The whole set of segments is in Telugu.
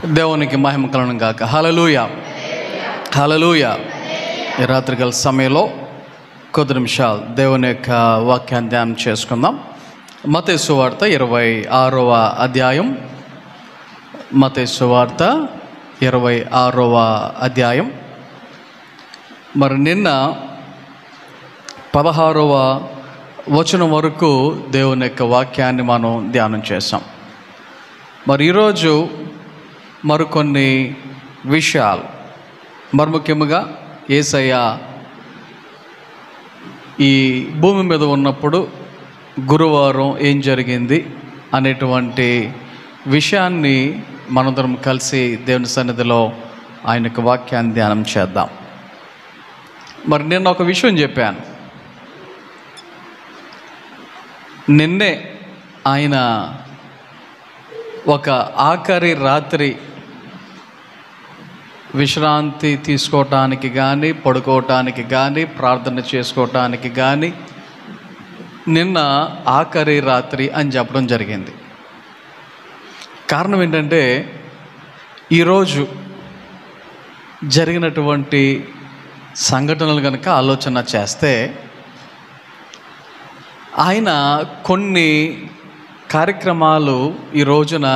దేవునికి మహిమ కలుగును గాక. హల్లెలూయా, హల్లెలూయా. ఈ రాత్రికాల సమయంలో కొద్ది నిమిషాలు దేవుని యొక్క వాక్యాన్ని ధ్యానం చేసుకుందాం. మత్తయి సువార్త 26వ అధ్యాయం. మత్తయి సువార్త 26వ అధ్యాయం. మరి నిన్న 16వ వచనం వరకు దేవుని యొక్క వాక్యాన్ని మనం ధ్యానం చేసాం. మరి ఈరోజు మరికొన్ని విషయాలు, మరి ముఖ్యంగా యేసయ్య ఈ భూమి మీద ఉన్నప్పుడు గురువారం ఏం జరిగింది అనేటువంటి విషయాన్ని మనందరం కలిసి దేవుని సన్నిధిలో ఆయన యొక్క వాక్యాన్ని ధ్యానం చేద్దాం. మరి నేను ఒక విషయం చెప్పాను. నిన్నే ఆయన ఒక ఆఖరి రాత్రి విశ్రాంతి తీసుకోవటానికి కానీ, పడుకోవటానికి కానీ, ప్రార్థన చేసుకోవటానికి కానీ నిన్న ఆఖరి రాత్రి అని చెప్పడం జరిగింది. కారణం ఏంటంటే ఈరోజు జరిగినటువంటి సంఘటనలు కనుక ఆలోచన చేస్తే ఆయన కొన్ని కార్యక్రమాలు ఈ రోజున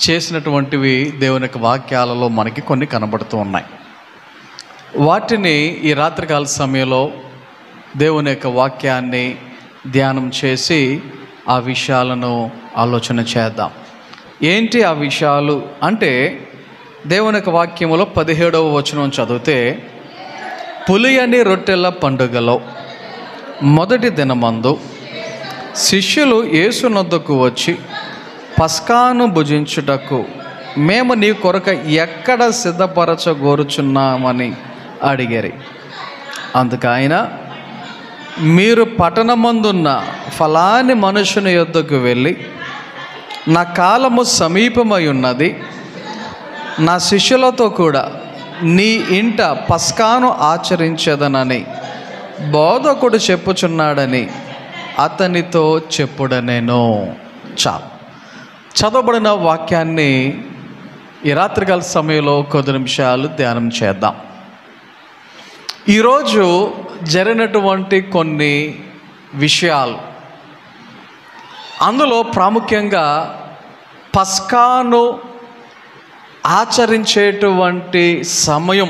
చేసినటువంటివి దేవుని యొక్క వాక్యాలలో మనకి కొన్ని కనబడుతూ ఉన్నాయి. వాటిని ఈ రాత్రికాల సమయంలో దేవుని యొక్క వాక్యాన్ని ధ్యానం చేసి ఆ విషయాలను ఆలోచన చేద్దాం. ఏంటి ఆ విషయాలు అంటే, దేవుని యొక్క వాక్యములో 17వ వచనం చదివితే, పులియని రొట్టెల పండుగలో మొదటి దినమందు శిష్యులు యేసునొద్దకు వచ్చి, పస్కాను భుజించుటకు మేము నీ కొరకు ఎక్కడ సిద్ధపరచగోరుచున్నామని అడిగారు. అందుకు ఆయన, మీరు పట్టణమందున్న ఫలాని మనుషుని యొద్దకు వెళ్ళి, నా కాలము సమీపమై ఉన్నది, నా శిష్యులతో కూడా నీ ఇంట పస్కాను ఆచరించదనని బోధకుడు చెప్పుచున్నాడని అతనితో చెప్పుడనేను. చాలు. చదవబడిన వాక్యాన్ని ఈ రాత్రికాల సమయంలో కొద్ది నిమిషాలు ధ్యానం చేద్దాం. ఈరోజు జరిగినటువంటి కొన్ని విషయాలు, అందులో ప్రాముఖ్యంగా పస్కాను ఆచరించేటువంటి సమయం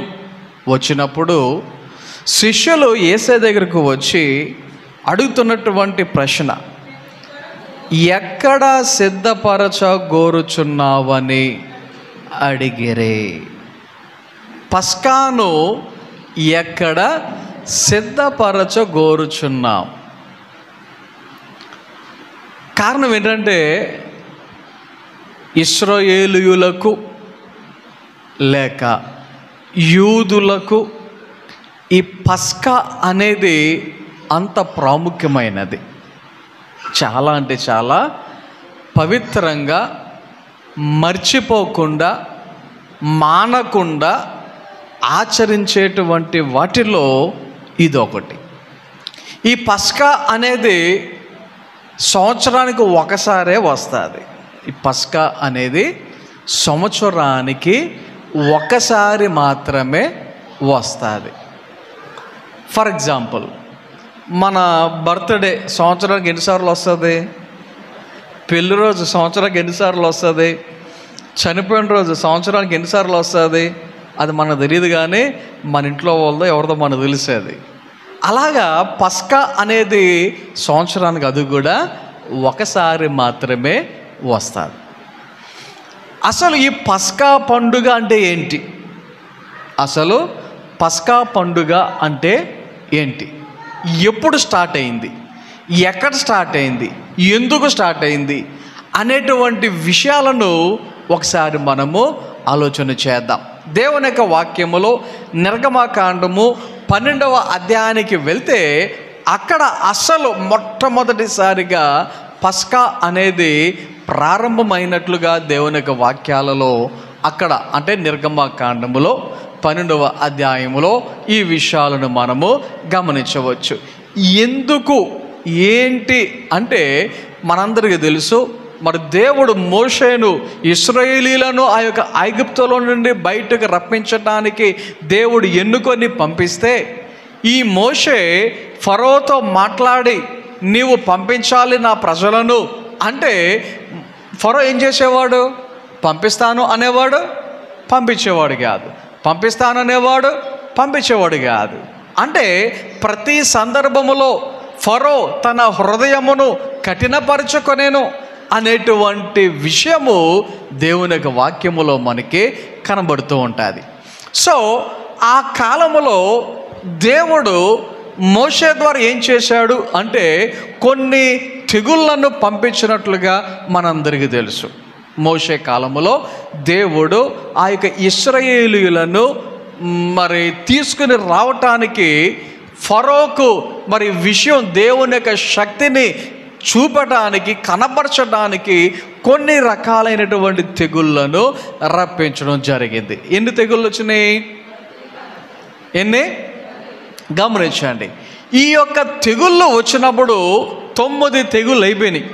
వచ్చినప్పుడు శిష్యులు యేసయ్య దగ్గరకు వచ్చి అడుగుతున్నటువంటి ప్రశ్న, ఎక్కడ సిద్ధపరచగోరుచున్నావని అడిగిరే. పస్కాను ఎక్కడ సిద్ధపరచగోరుచున్నాం? కారణం ఏంటంటే, ఇశ్రాయేలీయులకు లేక యూదులకు ఈ పస్కా అనేది అంత ప్రాముఖ్యమైనది. చాలా అంటే చాలా పవిత్రంగా, మర్చిపోకుండా, మానకుండా ఆచరించేటువంటి వాటిలో ఇదొకటి. ఈ పస్కా అనేది సంవత్సరానికి ఒకసారే వస్తుంది. ఈ పస్కా అనేది సంవత్సరానికి ఒకసారి మాత్రమే వస్తుంది. ఫర్ ఎగ్జాంపుల్, మన బర్త్డే సంవత్సరానికి ఎన్నిసార్లు వస్తుంది? పెళ్లి రోజు సంవత్సరానికి ఎన్నిసార్లు వస్తుంది? చనిపోయిన రోజు సంవత్సరానికి ఎన్నిసార్లు వస్తుంది? అది మనకు తెలియదు, కానీ మన ఇంట్లో వాళ్ళదో ఎవరిదో మనకు తెలిసేది. అలాగా పస్కా అనేది సంవత్సరానికి అది కూడా ఒకసారి మాత్రమే వస్తుంది. అసలు ఈ పస్కా పండుగ అంటే ఏంటి? అసలు పస్కా పండుగ అంటే ఏంటి? ఎప్పుడు స్టార్ట్ అయింది? ఎక్కడ స్టార్ట్ అయింది? ఎందుకు స్టార్ట్ అయింది అనేటువంటి విషయాలను ఒకసారి మనము ఆలోచన చేద్దాం. దేవుని యొక్క వాక్యములో నిర్గమకాండము 12వ అధ్యాయానికి వెళ్తే అక్కడ అసలు మొట్టమొదటిసారిగా పస్కా అనేది ప్రారంభమైనట్లుగా దేవుని యొక్క వాక్యాలలో అక్కడ, అంటే నిర్గమకాండములో 12వ అధ్యాయములో ఈ విషయాలను మనము గమనించవచ్చు. ఎందుకు ఏంటి అంటే, మనందరికీ తెలుసు మరి దేవుడు మోషేను, ఇశ్రాయేలీయులను ఆ యొక్క ఐగుప్తులో నుండి బయటకు రప్పించడానికి దేవుడు ఎన్నుకొని పంపిస్తే, ఈ మోషే ఫరోతో మాట్లాడి నీవు పంపించాలి నా ప్రజలను అంటే, ఫరో ఏం చేసేవాడు? పంపిస్తాను అనేవాడు, పంపించేవాడు కాదు. పంపిస్తాను అనేవాడు, పంపించేవాడు కాదు. అంటే ప్రతి సందర్భములో ఫరో తన హృదయమును కఠినపరచుకొనేను అనేటువంటి విషయము దేవుని యొక్క వాక్యములో మనకి కనబడుతూ ఉంటుంది. సో ఆ కాలములో దేవుడు మోషే ద్వారా ఏం చేశాడు అంటే కొన్ని తెగుళ్లను పంపించినట్లుగా మనందరికీ తెలుసు. మోషే కాలములో దేవుడు ఆ యొక్క ఇశ్రాయేలీయులను మరి తీసుకుని రావటానికి ఫరోకు మరి విషయం దేవుని యొక్క శక్తిని చూపడానికి, కనపరచడానికి కొన్ని రకాలైనటువంటి తెగుళ్లను రప్పించడం జరిగింది. ఎన్ని తెగుళ్ళు వచ్చినాయి? ఎన్ని? గమనించండి. ఈ యొక్క తెగుళ్ళు వచ్చినప్పుడు 9 తెగుళ్ళు అయిపోయినాయి.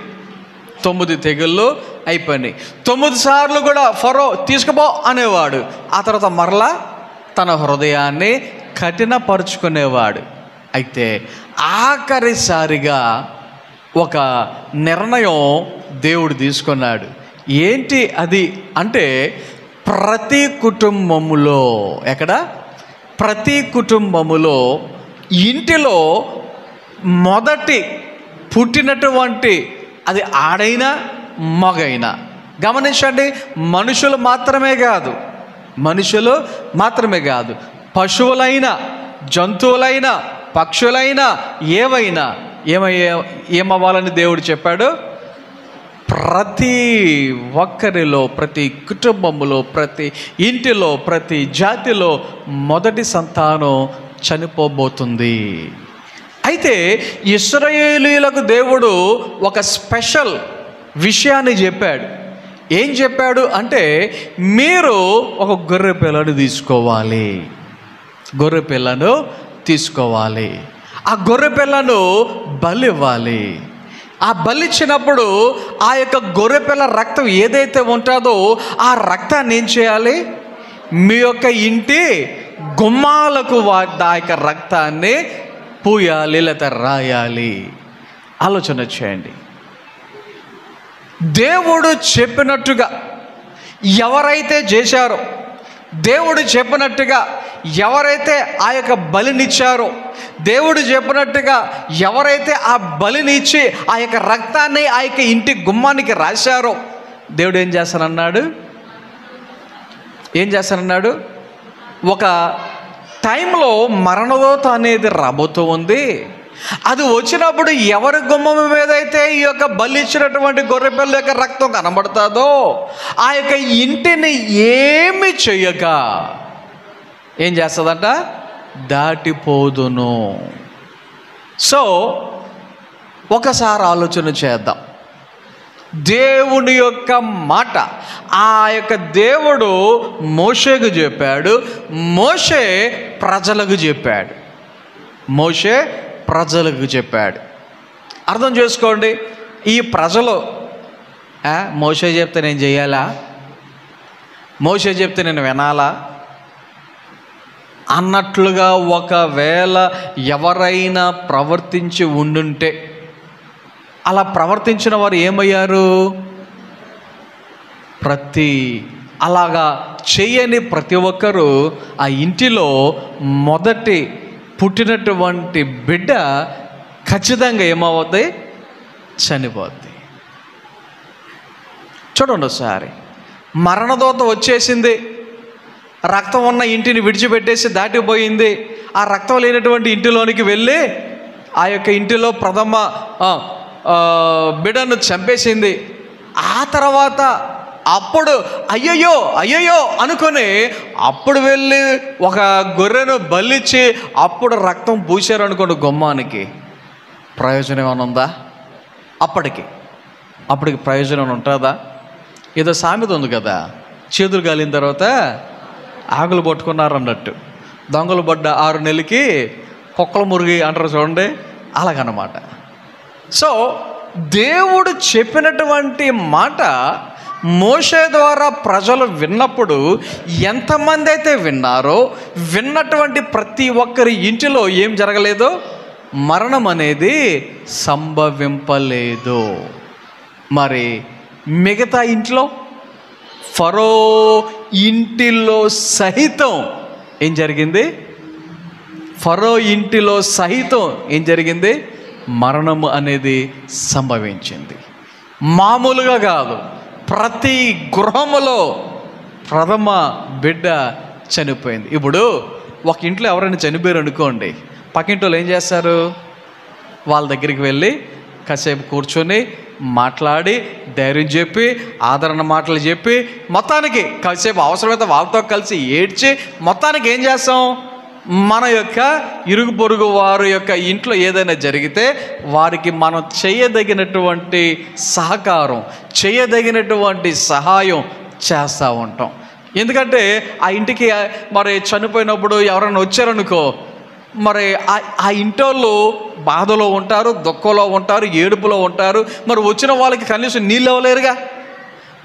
9 తెగుళ్ళు అయిపోయినాయి. 9 సార్లు కూడా ఫరో తీసుకుపో అనేవాడు. ఆ తర్వాత మరలా తన హృదయాన్ని కఠినపరుచుకునేవాడు. అయితే ఆఖరిసారిగా ఒక నిర్ణయం దేవుడు తీసుకున్నాడు. ఏంటి అది అంటే, ప్రతి కుటుంబములో, ప్రతి కుటుంబములో ఇంటిలో మొదటి పుట్టినటువంటి, అది ఆడైనా మగైనా, గమనించండి, మనుషులు మాత్రమే కాదు, పశువులైనా, జంతువులైనా, పక్షులైనా, ఏమవ్వాలని దేవుడు చెప్పాడు? ప్రతి ఒక్కరిలో, ప్రతి కుటుంబంలో, ప్రతి ఇంటిలో, ప్రతి జాతిలో మొదటి సంతానం చనిపోబోతుంది. అయితే ఇశ్రాయేలీయులకు దేవుడు ఒక స్పెషల్ విషయాన్ని చెప్పాడు. ఏం చెప్పాడు అంటే, మీరు ఒక గొర్రె పిల్లను తీసుకోవాలి. ఆ గొర్రె పిల్లను బలి ఇవ్వాలి. ఆ బలిచ్చినప్పుడు ఆ యొక్క గొర్రె పిల్ల రక్తం ఏదైతే ఉంటుందో ఆ రక్తాన్ని ఏం చేయాలి? మీ యొక్క ఇంటి గుమ్మాలకు ఆ యొక్క రక్తాన్ని పూయాలి, లేదా రాయాలి. ఆలోచన చేయండి. దేవుడు చెప్పినట్టుగా ఎవరైతే చేశారో, దేవుడు చెప్పినట్టుగా ఎవరైతే ఆ యొక్క బలినిచ్చారో, దేవుడు చెప్పినట్టుగా ఎవరైతే ఆ బలినిచ్చి ఆ యొక్క రక్తాన్ని ఆ యొక్క ఇంటి గుమ్మానికి రాశారో, దేవుడు ఏం చేస్తానన్నాడు? ఒక టైంలో మరణదూత అనేది రాబోతూ ఉంది. అది వచ్చినప్పుడు ఎవరి గుమ్మం మీద అయితే ఈ యొక్క బలి ఇచ్చినటువంటి గొర్రెపిల్ల యొక్క రక్తం కనబడుతుందో ఆ యొక్క ఇంటిని ఏమి చెయ్యక ఏం చేస్తుందంట? దాటిపోదును. సో ఒకసారి ఆలోచన చేద్దాం. దేవుని యొక్క మాట ఆ యొక్క దేవుడు మోషేకు చెప్పాడు, మోషే ప్రజలకు చెప్పాడు. అర్థం చేసుకోండి. ఈ ప్రజలు మోషే చెప్తే నేను చెయ్యాలా, మోషే చెప్తే నేను వినాలా అన్నట్లుగా ఒకవేళ ఎవరైనా ప్రవర్తించి ఉండుంటే, అలా ప్రవర్తించిన వారు ఏమయ్యారు? అలాగా చేయని ప్రతి ఒక్కరూ ఆ ఇంటిలో మొదటి పుట్టినటువంటి బిడ్డ ఖచ్చితంగా ఏమవుద్ది? చనిపోద్ది. చూడండి ఒకసారి, మరణదూత వచ్చేసింది, రక్తం ఉన్న ఇంటిని విడిచిపెట్టేసి దాటిపోయింది. ఆ రక్తం లేనటువంటి ఇంటిలోనికి వెళ్ళి ఆ యొక్క ఇంటిలో ప్రథమ బిడ్డను చంపేసింది. ఆ తర్వాత అప్పుడు అయ్యయ్యో అనుకొని అప్పుడు వెళ్ళి ఒక గొర్రెను బలిచ్చి అప్పుడు రక్తం పూసారు అనుకోండి గుమ్మానికి, ప్రయోజనం ఏమైనా ఉందా? అప్పటికి ప్రయోజనం ఉంటుందా? ఏదో సామెత ఉంది కదా, చేతులు కాలిన తర్వాత ఆకులు పట్టుకున్నారు అన్నట్టు. దొంగలు పడ్డ 6 నెలలకి కుక్కల మురిగి అంటారు చూడండి, అలాగనమాట. సో దేవుడు చెప్పినటువంటి మాట మోషే ద్వారా ప్రజలు విన్నప్పుడు ఎంతమంది అయితే విన్నారో, విన్నటువంటి ప్రతి ఒక్కరి ఇంటిలో ఏం జరగలేదు? మరణం అనేది సంభవింపలేదు. మరి మిగతా ఇంట్లో, ఫరో ఇంటిలో సహితం ఏం జరిగింది? ఫరో ఇంటిలో సహితం ఏం జరిగింది? మరణము అనేది సంభవించింది. మామూలుగా కాదు, ప్రతి గృహములో ప్రథమ బిడ్డ చనిపోయింది. ఇప్పుడు ఒక ఇంట్లో ఎవరైనా చనిపోయారు అనుకోండి, పక్కింటి వాళ్ళు ఏం చేస్తారు? వాళ్ళ దగ్గరికి వెళ్ళి కాసేపు కూర్చొని మాట్లాడి, ధైర్యం చెప్పి, ఆదరణ మాటలు చెప్పి, మొత్తానికి కాసేపు అవసరమైతే వాళ్ళతో కలిసి ఏడ్చి, మొత్తానికి ఏం చేస్తాం? మన యొక్క ఇరుగు పొరుగు వారి యొక్క ఇంట్లో ఏదైనా జరిగితే వారికి మనం చేయదగినటువంటి సహకారం, చేయదగినటువంటి సహాయం చేస్తూ ఉంటాం. ఎందుకంటే ఆ ఇంటికి మరి చనిపోయినప్పుడు ఎవరైనా వచ్చారనుకో, మరి ఆ ఇంటోళ్ళు బాధలో ఉంటారు, దుఃఖంలో ఉంటారు, ఏడుపులో ఉంటారు. మరి వచ్చిన వాళ్ళకి కనీసం నీళ్ళు ఇవ్వలేరుగా.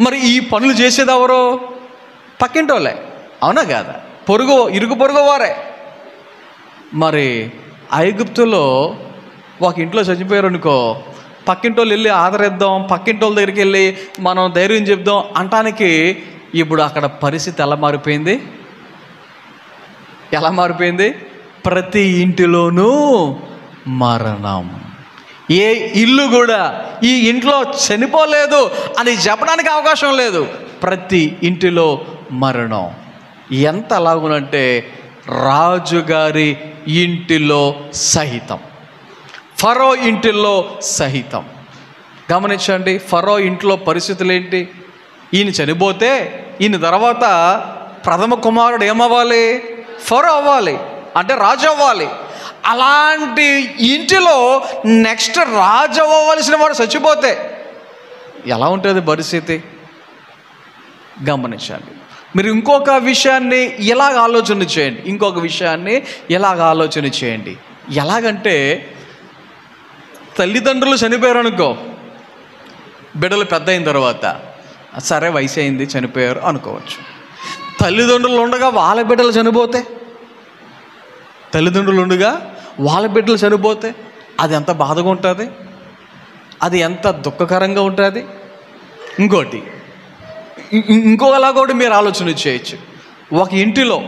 మరి ఈ పనులు చేసేది ఎవరు? పక్కింటోళ్ళే, అవునా కాదా? ఇరుగు పొరుగు వారే. మరి ఐగుప్తులో ఒక ఇంట్లో చనిపోయారు అనుకో, పక్కింటోళ్ళు వెళ్ళి ఆదరిద్దాం, పక్కింటోళ్ళ దగ్గరికి వెళ్ళి మనం ధైర్యం చెప్దాం అంటానికి ఇప్పుడు అక్కడ పరిస్థితి ఎలా మారిపోయింది? ఎలా మారిపోయింది? ప్రతి ఇంటిలోనూ మరణం. ఏ ఇల్లు కూడా ఈ ఇంట్లో చనిపోలేదు అని చెప్పడానికి అవకాశం లేదు. ప్రతి ఇంటిలో మరణం. ఎంత అలాగునంటే రాజుగారి ఇంటిలో సహితం, ఫరో ఇంటిలో సహితం. గమనించండి, ఫరో ఇంట్లో పరిస్థితులు ఏంటి? ఈయన చనిపోతే ఈయన తర్వాత ప్రథమ కుమారుడు ఏమవ్వాలి? ఫరో అవ్వాలి, అంటే రాజు అవ్వాలి. అలాంటి ఇంటిలో నెక్స్ట్ రాజు అవ్వవలసిన వాడు చచ్చిపోతే ఎలా ఉంటుంది పరిస్థితి? గమనించండి. మీరు ఇంకొక విషయాన్ని ఇలాగ ఆలోచన చేయండి. ఎలాగంటే, తల్లిదండ్రులు చనిపోయారు అనుకో, బిడ్డలు పెద్ద అయిన తర్వాత సరే వయసు అయింది చనిపోయారు అనుకోవచ్చు. తల్లిదండ్రులు ఉండగా వాళ్ళ బిడ్డలు చనిపోతే అది ఎంత బాధగా ఉంటుంది, అది ఎంత దుఃఖకరంగా ఉంటుంది. ఇంకొకలా కూడా మీరు ఆలోచన చేయొచ్చు. ఒక ఇంటిలో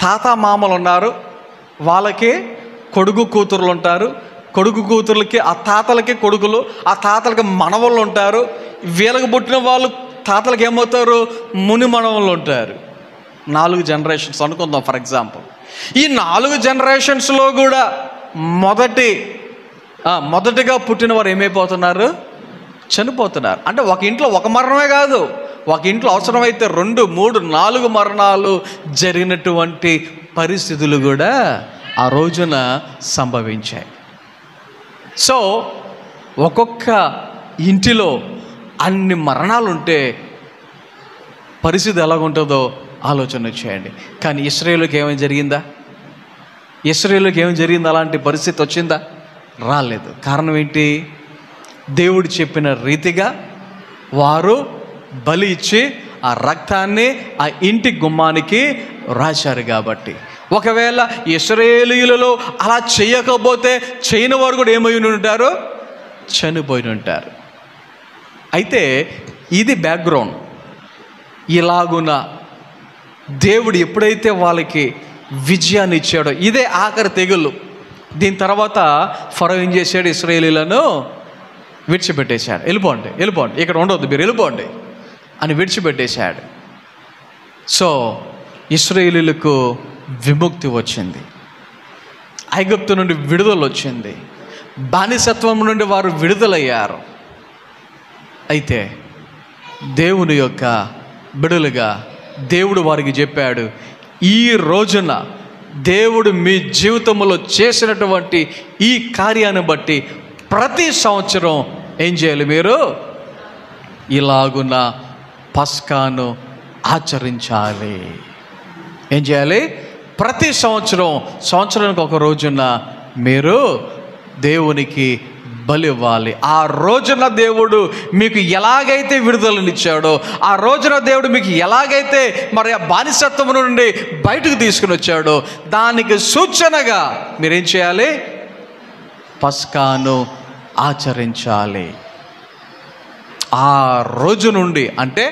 తాత మామలు ఉన్నారు, వాళ్ళకి కొడుకు కూతురులు ఉంటారు, కొడుకు కూతుర్లకి ఆ తాతలకి కొడుకులు, ఆ తాతలకి మనవళ్ళు ఉంటారు. వీళ్ళకి పుట్టిన వాళ్ళు తాతలకి ఏమవుతారు? ముని మనవళ్ళు ఉంటారు. 4 జనరేషన్స్ అనుకుందాం ఫర్ ఎగ్జాంపుల్. ఈ 4 జనరేషన్స్లో కూడా మొదటిగా పుట్టిన వారు ఏమైపోతున్నారు? చనిపోతున్నారు. అంటే ఒక ఇంట్లో ఒక మరణమే కాదు, ఒక ఇంట్లో అవసరమైతే 2, 3, 4 మరణాలు జరిగినటువంటి పరిస్థితులు కూడా ఆ రోజున సంభవించాయి. సో ఒక్కొక్క ఇంటిలో అన్ని మరణాలు ఉంటే పరిస్థితి ఎలాగుంటుందో ఆలోచన చేయండి. కానీ ఇశ్రాయేలుకి ఏమైనా జరిగిందా? అలాంటి పరిస్థితి వచ్చిందా? రాలేదు. కారణం ఏంటి? దేవుడు చెప్పిన రీతిగా వారు బలి ఇచ్చి ఆ రక్తాన్ని ఆ ఇంటి గుమ్మానికి రాశారు కాబట్టి. ఒకవేళ ఇశ్రాయేలీయులలో అలా చేయకపోతే చేయని వారు కూడా ఏమై ఉంటారు? చనిపోయి ఉంటారు. అయితే ఇది బ్యాక్గ్రౌండ్. ఇలాగున దేవుడు ఎప్పుడైతే వాళ్ళకి విజయాన్ని ఇచ్చాడో, ఇదే ఆఖరి తెగులు. దీని తర్వాత ఫరో ఏం చేశాడు? ఇశ్రాయేలీయులను విడిచిపెట్టేశాడు. వెళ్ళిపోండి, ఇక్కడ ఉండవద్దు, మీరు వెళ్ళిపోండి అని విడిచిపెట్టేశాడు. సో ఇశ్రాయేలీయులకు విముక్తి వచ్చింది, ఐగుప్తు నుండి విడుదల వచ్చింది, బానిసత్వం నుండి వారు విడుదలయ్యారు. అయితే దేవుని యొక్క బిడ్డలుగా దేవుడు వారికి చెప్పాడు, ఈ రోజున దేవుడు మీ జీవితంలో చేసినటువంటి ఈ కార్యాన్ని బట్టి ప్రతి సంవత్సరం ఏం చేయాలి? మీరు ఇలాగున పస్కాను ఆచరించాలి. ఏం చేయాలి? ప్రతి సంవత్సరానికి ఒక రోజున మీరు దేవునికి బలి ఇవ్వాలి. ఆ రోజున దేవుడు మీకు ఎలాగైతే విడుదలనిచ్చాడో, ఆ రోజున దేవుడు మీకు ఎలాగైతే మరి ఆ బానిసత్వం నుండి బయటకు తీసుకుని వచ్చాడో, దానికి సూచనగా మీరేం చేయాలి? పస్కాను ఆచరించాలి. ఆ రోజు నుండి, అంటే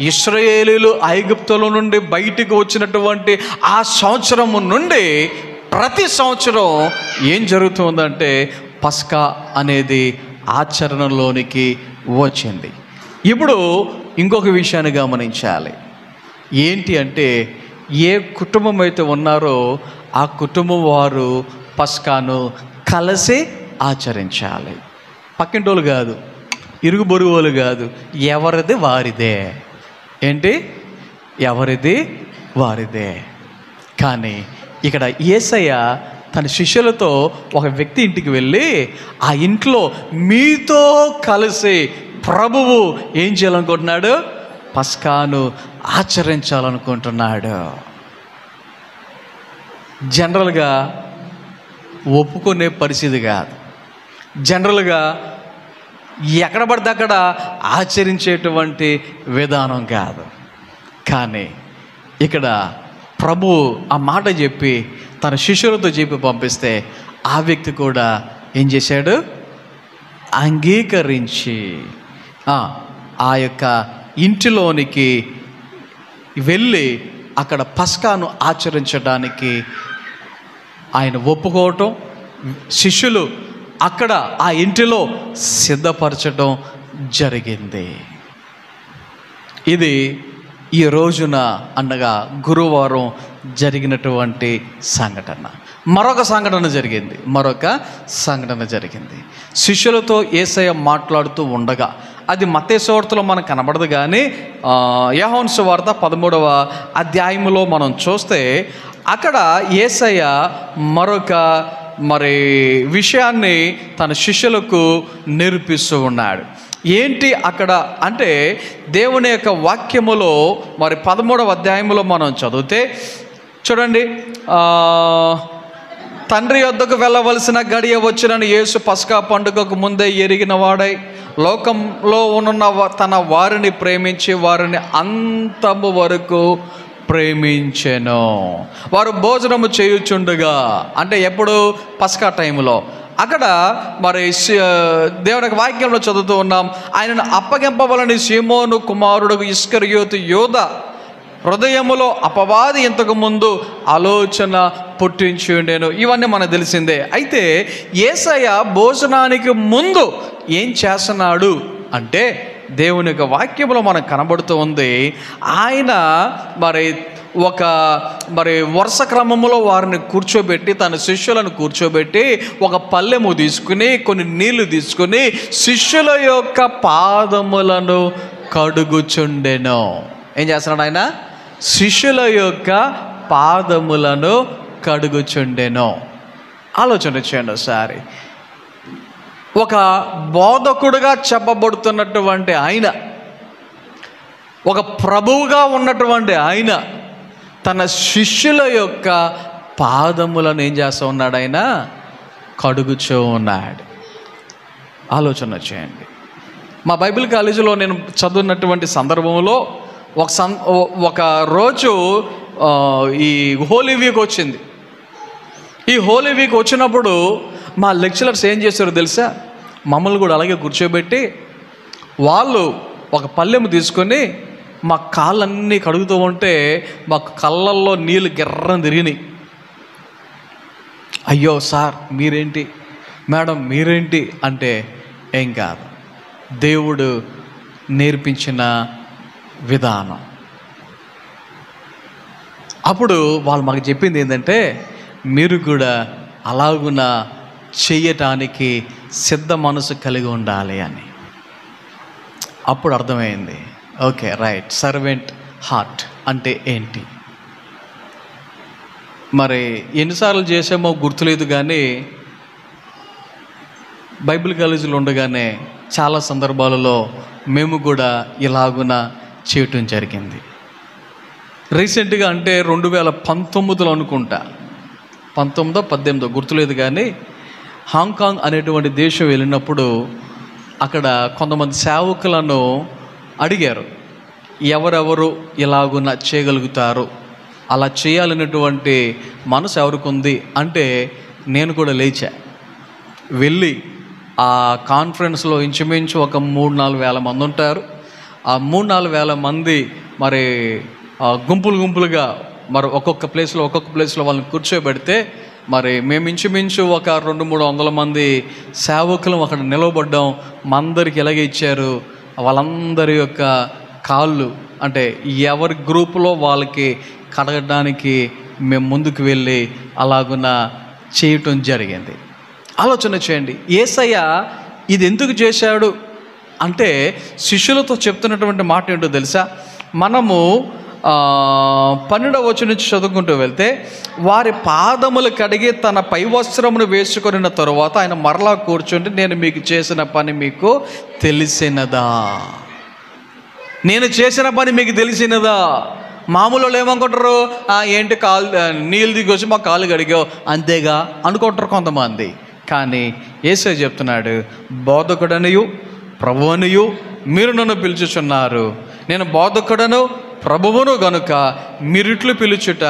ఇశ్రాయేలీయులు ఐగుప్తుల నుండి బయటికి వచ్చినటువంటి ఆ సంవత్సరము నుండి ప్రతి సంవత్సరం ఏం జరుగుతుందంటే పస్కా అనేది ఆచరణలోనికి వచ్చింది. ఇప్పుడు ఇంకొక విషయాన్ని గమనించాలి. ఏంటి అంటే, ఏ కుటుంబం అయితే ఉన్నారో ఆ కుటుంబం వారు పస్కాను కలిసి ఆచరించాలి. పక్కింటోళ్ళు కాదు, ఇరుగు పొరుగు వాళ్ళు కాదు, ఎవరిది వారిదే. ఏంటి? ఎవరిది వారిదే. కానీ ఇక్కడ యేసయ్య తన శిష్యులతో ఒక వ్యక్తి ఇంటికి వెళ్ళి, ఆ ఇంట్లో మీతో కలిసి ప్రభువు ఏం చేయాలనుకుంటున్నాడు? పస్కాను ఆచరించాలనుకుంటున్నాడు. జనరల్గా ఒప్పుకునే పరిస్థితి కాదు, జనరల్గా ఎక్కడ పడితే అక్కడ ఆచరించేటువంటి విధానం కాదు. కానీ ఇక్కడ ప్రభు ఆ మాట చెప్పి తన శిష్యులతో చెప్పి పంపిస్తే ఆ వ్యక్తి కూడా ఏం చేశాడు? అంగీకరించి ఆ యొక్క ఇంటిలోనికి వెళ్ళి అక్కడ పస్కాను ఆచరించడానికి ఆయన ఒప్పుకోవటం, శిష్యులు అక్కడ ఆ ఇంటిలో సిద్ధపరచడం జరిగింది. ఇది ఈ రోజున అనగా గురువారం జరిగినటువంటి సంఘటన. మరొక సంఘటన జరిగింది. శిష్యులతో యేసయ్య మాట్లాడుతూ ఉండగా, అది మత్తయి సువార్తలో మనకు కనబడదు, కానీ యోహాను సువార్త 13వ అధ్యాయంలో మనం చూస్తే అక్కడ యేసయ్య మరొక విషయాన్ని తన శిష్యులకు నేర్పిస్తూ ఉన్నాడు. ఏంటి అక్కడ అంటే, దేవుని యొక్క వాక్యములో 13వ అధ్యాయంలో మనం చదివితే చూడండి, తండ్రి యొద్దకు వెళ్ళవలసిన గడియ వచ్చినని యేసు పస్కా పండుగకు ముందే ఎరిగిన వాడై లోకంలో ఉన్న తన వారిని ప్రేమించి వారిని అంతము వరకు ప్రేమించెను. వారు భోజనము చేయుచుండగా, అంటే ఎప్పుడు? పస్కా టైంలో. అక్కడ దేవుని వాక్యంలో చదువుతూ ఉన్నాం, ఆయనను అప్పగింపవలని సీమోను కుమారుడు ఇస్కరియోతు యోధ హృదయములో అపవాది ఇంతకు ముందు ఆలోచన పుట్టించి ఉండేను. ఇవన్నీ మనకు తెలిసిందే. అయితే యేసయ్య భోజనానికి ముందు ఏం చేస్తున్నాడు అంటే, దేవుని యొక్క వాక్యంలో మనకు కనబడుతూ ఉంది, ఆయన ఒక వరుస క్రమంలో వారిని కూర్చోబెట్టి, తన శిష్యులను కూర్చోబెట్టి ఒక పల్లెము తీసుకుని కొన్ని నీళ్లు తీసుకుని శిష్యుల యొక్క పాదములను కడుగుచుండెను. ఏం చేస్తున్నాడు ఆయన? శిష్యుల యొక్క పాదములను కడుగుచుండెను. ఆలోచన చేయండి ఒకసారి. ఒక బోధకుడుగా చెప్పబడుతున్నటువంటి ఆయన, ఒక ప్రభువుగా ఉన్నటువంటి ఆయన తన శిష్యుల యొక్క పాదములను ఏం చేస్తూ ఉన్నాడు? ఆయన కడుగుచూ ఉన్నాడు. ఆలోచన చేయండి. మా బైబిల్ కాలేజీలో నేను చదువున్నటువంటి సందర్భంలో ఒక రోజు ఈ హోలీ వీక్ వచ్చింది. ఈ హోలీ వీక్ వచ్చినప్పుడు మా లెక్చరర్స్ ఏం చేశారో తెలుసా? మమ్మల్ని కూడా అలాగే కూర్చోబెట్టి వాళ్ళు ఒక పళ్ళెము తీసుకొని మా కాళ్ళన్నీ కడుగుతూ ఉంటే మాకు కళ్ళల్లో నీళ్ళు గిర్రని తిరిగినాయి. అయ్యో సార్ మీరేంటి, మేడం మీరేంటి అంటే, ఏం కాదు, దేవుడు నేర్పించిన విధానం. అప్పుడు వాళ్ళు మాకు చెప్పింది ఏంటంటే, మీరు కూడా అలాగున చెయ్యటానికి సిద్ధ మనసు కలిగి ఉండాలి అని. అప్పుడు అర్థమైంది, ఓకే రైట్, సర్వెంట్ హార్ట్ అంటే ఏంటి. ఎన్నిసార్లు చేసామో గుర్తులేదు, కానీ బైబిల్ కాలేజీలో ఉండగానే చాలా సందర్భాలలో మేము కూడా ఇలాగున చేయటం జరిగింది. రీసెంట్గా అంటే 2019లో అనుకుంటా, 19, 18 గుర్తులేదు, కానీ హాంకాంగ్ అనేటువంటి దేశం వెళ్ళినప్పుడు అక్కడ కొంతమంది సేవకులను అడిగారు, ఎవరెవరు ఇలాగున్న చేయగలుగుతారు, అలా చేయాలనేటువంటి మనసు ఎవరికి ఉంది అంటే నేను కూడా లేచా. వెళ్ళి ఆ కాన్ఫరెన్స్లో ఇంచుమించు ఒక 3-4 వేల మంది ఉంటారు. ఆ 3-4 వేల మంది మరి గుంపులుగా మరి ఒక్కొక్క ప్లేస్లో వాళ్ళని కూర్చోబెడితే మరి మేము ఇంచుమించు ఒక 200-300 మంది సేవకులు అక్కడ నిలవబడ్డాం. మా అందరికి ఎలాగ ఇచ్చారు, వాళ్ళందరి యొక్క కాళ్ళు అంటే ఎవరి గ్రూపులో వాళ్ళకి కడగడానికి మేము ముందుకు వెళ్ళి అలాగున చేయటం జరిగింది. ఆలోచన చేయండి, యేసయ్య ఇది ఎందుకు చేశాడు అంటే శిష్యులతో చెప్తున్నటువంటి మాట ఏంటో తెలుసా? మనము 12వ వచనం నుంచి చదువుకుంటూ వెళ్తే, వారి పాదములు కడిగి తన పై వస్త్రమును వేసుకొనిన తరువాత ఆయన మరలా కూర్చుంటే, నేను మీకు చేసిన పని మీకు తెలిసినదా? నేను చేసిన పని మీకు తెలిసినదా? మామూలు ఏమనుకుంటారు, ఏంటి కాలు నీళ్ళు దిగొచ్చి మా కాళ్ళు కడిగావు అంతేగా అనుకుంటారు కొంతమంది. కానీ యేసయ్య చెప్తున్నాడు, బోధకుడనియు ప్రభువనియు మీరు నన్ను పిలుచుచున్నారు. నేను బోధకుడను ప్రభువును గనుక మీరిట్లు పిలుచుట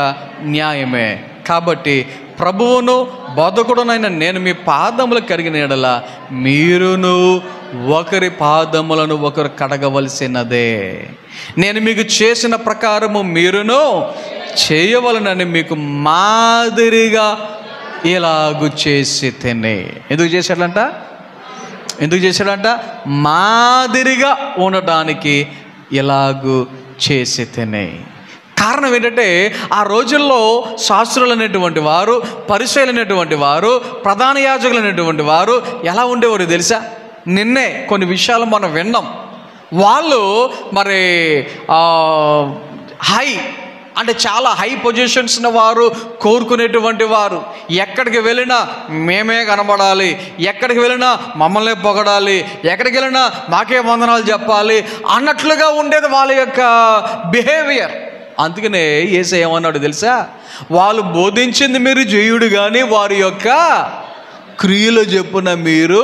న్యాయమే. కాబట్టి ప్రభువును బోధకుడునైన నేను మీ పాదములు కడిగిన యెడల మీరును ఒకరి పాదములను ఒకరు కడగవలసినదే. నేను మీకు చేసిన ప్రకారము మీరును చేయవలనని మీకు మాదిరిగా ఇలాగు చేసి తినే. ఎందుకు చేశాడంట? మాదిరిగా ఉండటానికి ఇలాగు చేసి తినే. కారణం ఏంటంటే ఆ రోజుల్లో శాస్త్రులు అనేటువంటి వారు, పరిసయ్యులు అనేటువంటి వారు, ప్రధాన యాజకులు అనేటువంటి వారు ఎలా ఉండేవారు తెలుసా? నిన్నే కొన్ని విషయాలు మనం విన్నాం. వాళ్ళు మరి అంటే చాలా హై పొజిషన్స్ వారు కోరుకునేటువంటి వారు. ఎక్కడికి వెళ్ళినా మేమే కనబడాలి, ఎక్కడికి వెళ్ళినా మమ్మల్ని పొగడాలి, ఎక్కడికి వెళ్ళినా మాకే వందనాలు చెప్పాలి అన్నట్లుగా ఉండేది వాళ్ళ యొక్క బిహేవియర్. అందుకనే యేసయ్య ఏమన్నాడు తెలుసా? వాళ్ళు బోధించింది మీరు చేయుడు కానీ వారి యొక్క క్రియలు చెప్పున మీరు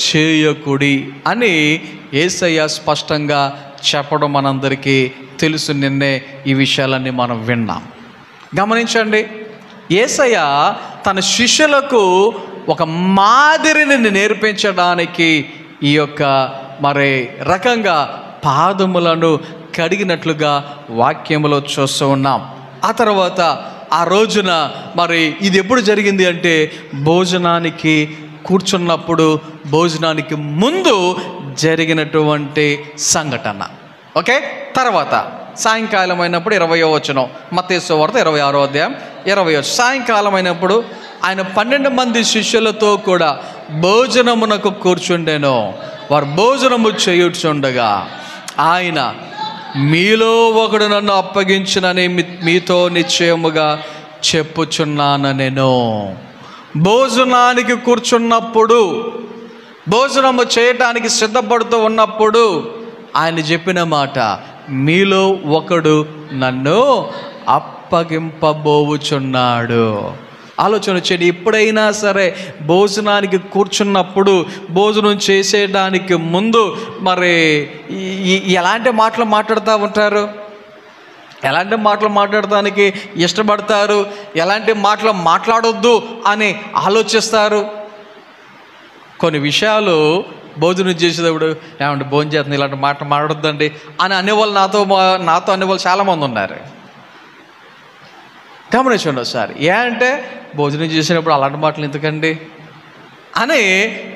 చేయకుడి అని యేసయ్య స్పష్టంగా చెప్పడం మనందరికీ తెలుసు. నిన్నే ఈ విషయాలన్నీ మనం విన్నాం. గమనించండి, యేసయ్య తన శిష్యులకు ఒక మాదిరిని నేర్పించడానికి ఈ యొక్క మరి రకంగా పాదములను కడిగినట్లుగా వాక్యములో చూస్తూ ఉన్నాం. ఆ తర్వాత ఆ రోజున మరి ఇది ఎప్పుడు జరిగింది అంటే భోజనానికి కూర్చున్నప్పుడు, భోజనానికి ముందు జరిగినటువంటి సంఘటన. ఓకే, తర్వాత సాయంకాలం అయినప్పుడు 20వ వచనం, మత్తయి సువార్త 26వ అధ్యాయం 20వ సాయంకాలం అయినప్పుడు ఆయన 12 మంది శిష్యులతో కూడా భోజనమునకు కూర్చుండెను. వారు భోజనము చేయుచుండగా ఆయన, మీలో ఒకడు నన్ను అప్పగించునని మీతో నిశ్చయముగా చెప్పుచున్నాను నేను. భోజనానికి కూర్చున్నప్పుడు, భోజనము చేయటానికి సిద్ధపడుతూ ఉన్నప్పుడు ఆయన చెప్పిన మాట, మీలో ఒకడు నన్ను అప్పగింపబోచున్నాడు. ఆలోచన చేయండి, ఎప్పుడైనా సరే భోజనానికి కూర్చున్నప్పుడు, భోజనం చేసేయడానికి ముందు మరి ఎలాంటి మాటలు మాట్లాడుతూ ఉంటారు? ఎలాంటి మాటలు మాట్లాడటానికి ఇష్టపడతారు? ఎలాంటి మాటలు మాట్లాడొద్దు అని ఆలోచిస్తారు? కొన్ని విషయాలు భోజనం చేసేటప్పుడు, ఏమంటే భోజనం చేస్తుంది ఇలాంటి మాట మాట్లాడొద్దండి అని అనేవాళ్ళు నాతో అనేవాళ్ళు చాలామంది ఉన్నారు. గమనించండి ఒకసారి. అంటే భోజనం చేసినప్పుడు అలాంటి మాటలు ఎందుకండి అని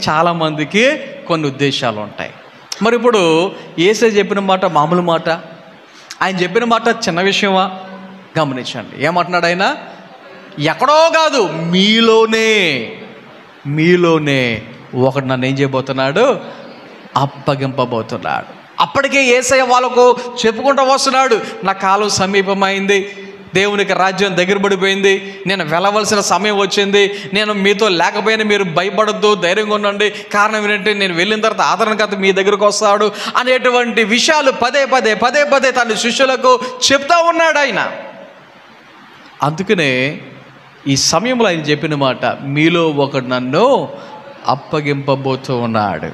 చాలామందికి కొన్ని ఉద్దేశాలు ఉంటాయి. మరి ఇప్పుడు యేసయ్య చెప్పిన మాట మామూలు మాట? ఆయన చెప్పిన మాట చిన్న విషయమా? గమనించండి, ఏమంటున్నాడు ఆయన? ఎక్కడో కాదు, మీలోనే ఒకడు నన్ను ఏం చేయబోతున్నాడు? అప్పగింపబోతున్నాడు. అప్పటికే యేసయ్య వాళ్ళకు చెప్పుకుంటూ వస్తున్నాడు, నా కాలం సమీపమైంది, దేవునికి రాజ్యం దగ్గర పడిపోయింది, నేను వెళ్ళవలసిన సమయం వచ్చింది, నేను మీతో లేకపోయినా మీరు భయపడద్దు, ధైర్యంగా ఉండండి, కారణం ఏంటంటే నేను వెళ్ళిన తర్వాత ఆదరణకర్త మీ దగ్గరకు వస్తాడు అనేటువంటి విషయాలు పదే పదే తన శిష్యులకు చెప్తా ఉన్నాడు ఆయన. అందుకనే ఈ సమయంలో ఆయన చెప్పిన మాట, మీలో ఒకడు నన్ను అప్పగింపబోతూ ఉన్నాడు.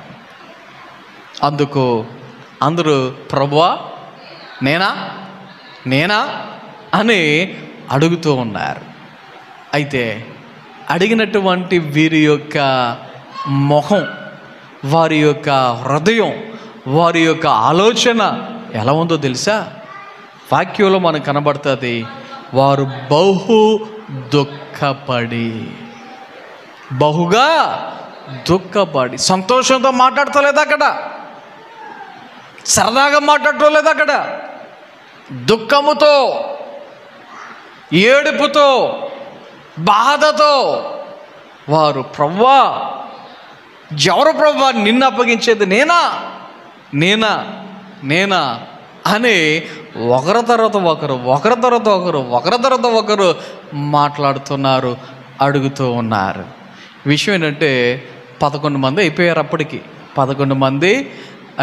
అందుకు అందరూ ప్రభువా నేనా నేనా అని అడుగుతూ ఉన్నారు. అయితే అడిగినటువంటి వీరి యొక్క మొహం, వారి యొక్క హృదయం, వారి యొక్క ఆలోచన ఎలా ఉందో తెలుసా? వాక్యంలో మనకు కనబడుతుంది, వారు బహుగా దుఃఖపడి సంతోషంతో మాట్లాడతలేదు, అక్కడ సరదాగా మాట్లాడటం లేదు, అక్కడ దుఃఖముతో, ఏడుపుతో, బాధతో వారు ప్రభువా ఎవరు ప్రభువా నిన్ను అప్పగించేది నేనా నేనా నేనా అని ఒకరి తర్వాత ఒకరు మాట్లాడుతున్నారు, అడుగుతూ ఉన్నారు. విషయం ఏంటంటే 11 మంది అయిపోయారు. అప్పటికి 11 మంది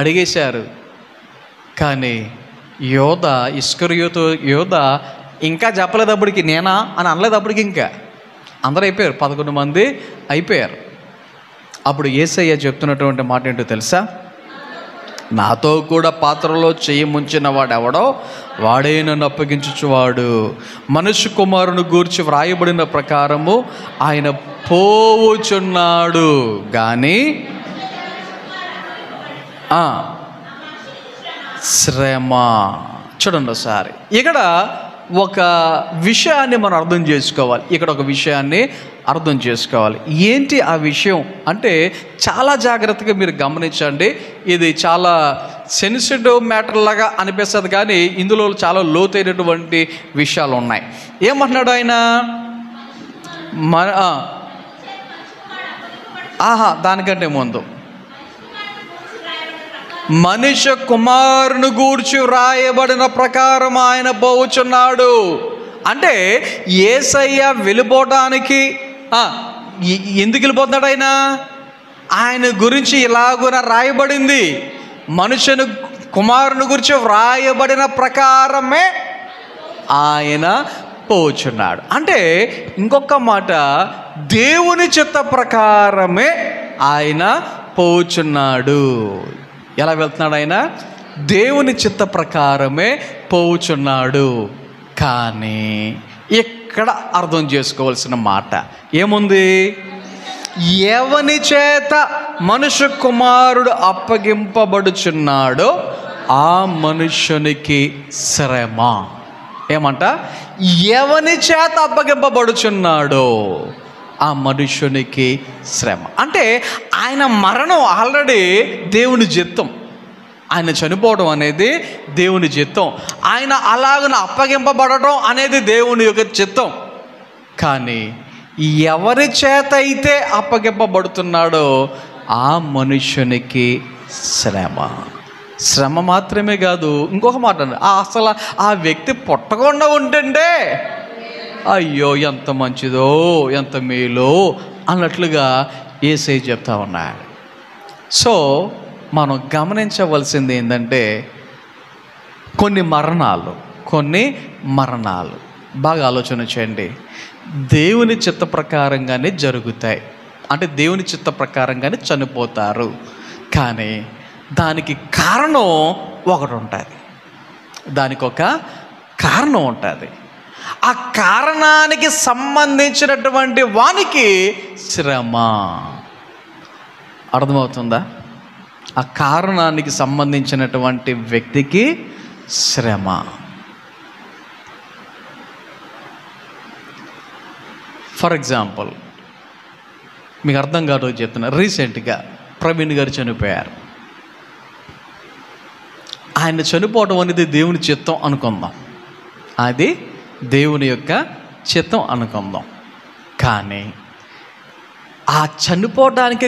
అడిగేశారు. కానీ యోధ ఇంకా చెప్పలేదు, అప్పటికి నేనా అని అనలేదు. అప్పటికి ఇంకా అందరూ అయిపోయారు, 11 మంది అయిపోయారు. అప్పుడు యేసయ్య చెప్తున్నటువంటి మాట ఏంటో తెలుసా? నాతో కూడా పాత్రలో చెయ్యి ముంచిన వాడెవడో వాడే నన్ను అప్పగించుచువాడు. మనుష్య కుమారుని గూర్చి వ్రాయబడిన ప్రకారము ఆయన పోవుచున్నాడు కానీ శ్రమ. చూడండి ఒకసారి, ఇక్కడ ఒక విషయాన్ని మనం అర్థం చేసుకోవాలి. ఏంటి ఆ విషయం అంటే చాలా జాగ్రత్తగా మీరు గమనించండి. ఇది చాలా సెన్సిటివ్ మ్యాటర్ లాగా అనిపిస్తుంది, కానీ ఇందులో చాలా లోతైనటువంటి విషయాలు ఉన్నాయి. ఏమంటున్నాడు ఆయన? దానికంటే ముందు మనుష్య కుమారుని గూర్చి వ్రాయబడిన ప్రకారం ఆయన పోవుచున్నాడు అంటే యేసయ్య వెళ్ళిపోవటానికి ఎందుకు వెళ్ళిపోతున్నాడు? ఆయన గురించి ఇలాగున రాయబడింది. మనుష్యుని కుమారుని గురించి వ్రాయబడిన ప్రకారమే ఆయన పోచున్నాడు. అంటే ఇంకొక మాట, దేవుని చిత్త ప్రకారమే ఆయన పోచున్నాడు. ఎలా వెళ్తున్నాడు ఆయన? దేవుని చిత్త ప్రకారమే పోచున్నాడు. కానీ ఇక్కడ అర్థం చేసుకోవాల్సిన మాట ఏముంది? ఎవని చేత మనుష్య కుమారుడు అప్పగింపబడుచున్నాడో ఆ మనుష్యునికి శ్రమ. ఏమంట? ఎవని చేత అప్పగింపబడుచున్నాడో ఆ మనుష్యునికి శ్రమ. అంటే ఆయన మరణం ఆల్రెడీ దేవుని చిత్తం, ఆయన చనిపోవడం అనేది దేవుని చిత్తం, ఆయన అలాగన అప్పగింపబడటం అనేది దేవుని యొక్క చిత్తం. కానీ ఎవరి చేత అయితే అప్పగింపబడుతున్నాడో ఆ మనుష్యునికి శ్రమ మాత్రమే కాదు, ఇంకొక మాట, అసలు ఆ వ్యక్తి పుట్టకుండా ఉంటుంటే అయ్యో ఎంత మంచిదో ఎంత మేలో అన్నట్లుగా యేసయ్య చెప్తా ఉన్నాడు. సో మనం గమనించవలసింది ఏంటంటే కొన్ని మరణాలు బాగా ఆలోచన చేయండి, దేవుని చిత్త ప్రకారంగానే జరుగుతాయి. అంటే దేవుని చిత్త ప్రకారంగానే చనిపోతారు. కానీ దానికి కారణం ఒకటి ఉంటుంది, దానికి ఒక కారణం ఉంటుంది. ఆ కారణానికి సంబంధించినటువంటి వానికి శ్రమ. అర్థమవుతుందా? ఆ కారణానికి సంబంధించినటువంటి వ్యక్తికి శ్రమ. ఫర్ ఎగ్జాంపుల్, మీకు అర్థం కాదు చెప్తున్నా. రీసెంట్గా ప్రవీణ్ గారు చనిపోయారు. ఆయన చనిపోవడం అనేది దేవుని చిత్తం అనుకుందాం, అది దేవుని యొక్క చిత్తం అనుకుందాం. కానీ ఆ చనిపోవడానికి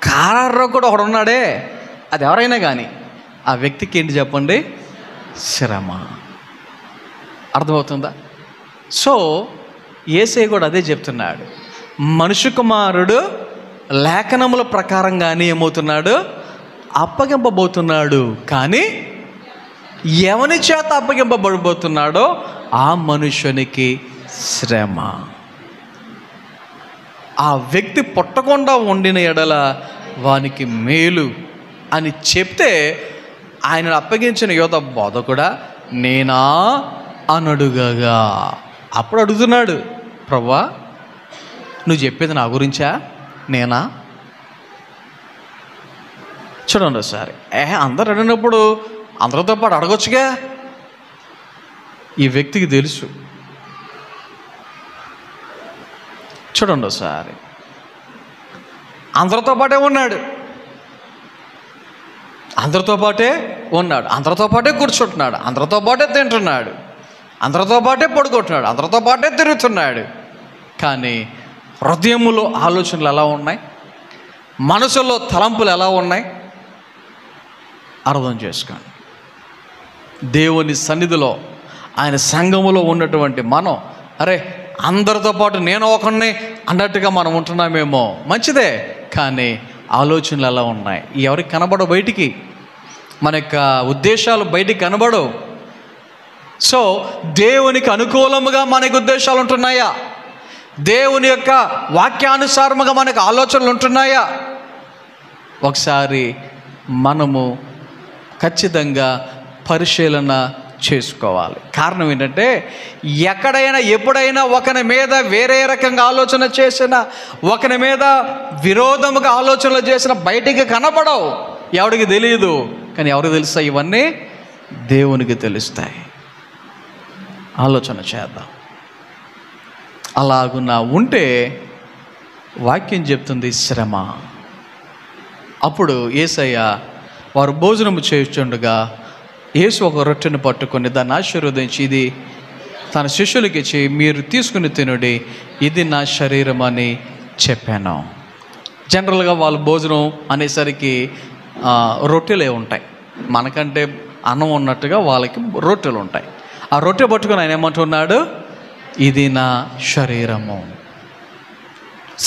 కారణం కూడా ఒకడు ఉన్నాడే, అది ఎవరైనా కానీ ఆ వ్యక్తికి ఏంటి చెప్పండి? శ్రమ. అర్థమవుతుందా? సో యేసయ్య కూడా అదే చెప్తున్నాడు. మనుష్య కుమారుడు లేఖనముల ప్రకారంగానే ఏమవుతున్నాడు? అప్పగింపబోతున్నాడు. కానీ ఎవని చేత అప్పగింపబడబోతున్నాడో ఆ మనుష్యునికి శ్రమ. ఆ వ్యక్తి పుట్టకుండా ఉండిన ఎడల వానికి మేలు అని చెప్తే ఆయనను అప్పగించిన యోధ బోధకుడా నేనా అనడుగగా అప్పుడు అడుగుతున్నాడు, ప్రభువా నువ్వు చెప్పేది నా గురించా, నేనా? చూడండి ఒకసారి, అందరు అడిగినప్పుడు అందరితో పాటు అడగొచ్చుగా. ఈ వ్యక్తికి తెలుసు. చూడండి ఒకసారి, అందరితో పాటే ఉన్నాడు, అందరితో పాటే కూర్చుంటున్నాడు, అందరితో పాటే తింటున్నాడు, అందరితో పాటే పడుకుంటున్నాడు, అందరితో పాటే తిరుగుతున్నాడు. కానీ హృదయములో ఆలోచనలు ఎలా ఉన్నాయి, మనసులో తలంపులు ఎలా ఉన్నాయి అర్థం చేసుకోండి. దేవుని సన్నిధిలో ఆయన సంఘములో ఉన్నటువంటి మనం, అరే అందరితో పాటు నేను ఒకరిని అన్నట్టుగా మనం ఉంటున్నామేమో, మంచిదే. కానీ ఆలోచనలు ఎలా ఉన్నాయి, ఎవరికి కనబడవు, బయటికి మన యొక్క ఉద్దేశాలు బయటికి కనబడవు. సో దేవునికి అనుకూలముగా మనకు ఉద్దేశాలు ఉంటున్నాయా, దేవుని యొక్క వాక్యానుసారముగా మనకు ఆలోచనలు ఉంటున్నాయా? ఒకసారి మనము ఖచ్చితంగా పరిశీలన చేసుకోవాలి. కారణం ఏంటంటే ఎక్కడైనా ఎప్పుడైనా ఒకరి మీద వేరే రకంగా ఆలోచన చేసిన, ఒకరి మీద విరోధముగా ఆలోచనలు చేసిన బయటికి కనపడవు, ఎవరికి తెలియదు. కానీ ఎవరికి తెలుస్తాయి? ఇవన్నీ దేవునికి తెలుస్తాయి. ఆలోచన చేద్దాం. అలాగున్నా ఉంటే వాక్యం చెప్తుంది శ్రమ. అప్పుడు యేసయ్య వారు భోజనము చేస్తుండగా యేసు ఒక రొట్టెను పట్టుకొని దాన్ని ఆశీర్వదించి ఇది తన శిష్యులకి ఇచ్చి, మీరు తీసుకుని తినుడి, ఇది నా శరీరం అని చెప్పాను. జనరల్గా వాళ్ళు భోజనం అనేసరికి రొట్టెలే ఉంటాయి, మనకంటే అన్నం ఉన్నట్టుగా వాళ్ళకి రొట్టెలు ఉంటాయి. ఆ రొట్టె పట్టుకొని ఆయన ఏమంటున్నాడు, ఇది నా శరీరము.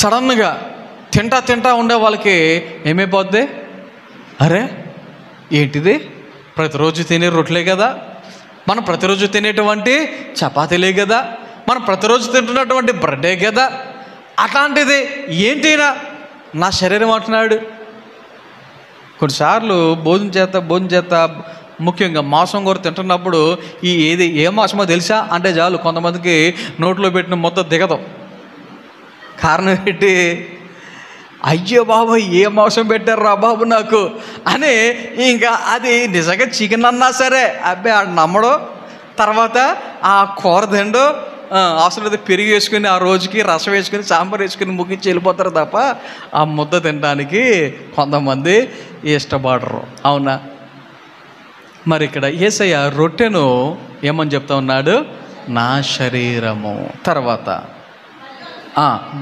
సడన్గా తింటా ఉండే వాళ్ళకి ఏమైపోద్ది, అరే ఏంటిది, ప్రతిరోజు తినే రొట్టెలే కదా, మనం ప్రతిరోజు తినేటువంటి చపాతీలే కదా, మనం ప్రతిరోజు తింటున్నటువంటి బ్రెడ్డే కదా, అట్లాంటిది ఏంటినా నా శరీరం అంటున్నాడు. కొన్నిసార్లు భోజనం చేత ముఖ్యంగా మాంసం కూర తింటున్నప్పుడు ఏ మాంసమో తెలుసా అంటే చాలు కొంతమందికి నోట్లో పెట్టిన మొత్తం దిగదు. కారణం ఏంటి, అయ్యో బాబు ఏ మాంసం పెట్టారు రా బాబు నాకు అని, ఇంకా అది నిజంగా చికెన్ అన్నా సరే అబ్బాయి ఆడు నమ్మడు. తర్వాత ఆ కూర తిండు, అవసరం పెరిగి వేసుకుని ఆ రోజుకి రసం వేసుకుని సాంబార్ వేసుకుని ముగించి వెళ్ళిపోతారు తప్ప ఆ ముద్ద తినడానికి కొంతమంది ఇష్టపడరు. అవునా? మరి ఇక్కడ యేసయ్య రొట్టెను ఏమని చెప్తా ఉన్నాడు, నా శరీరము. తర్వాత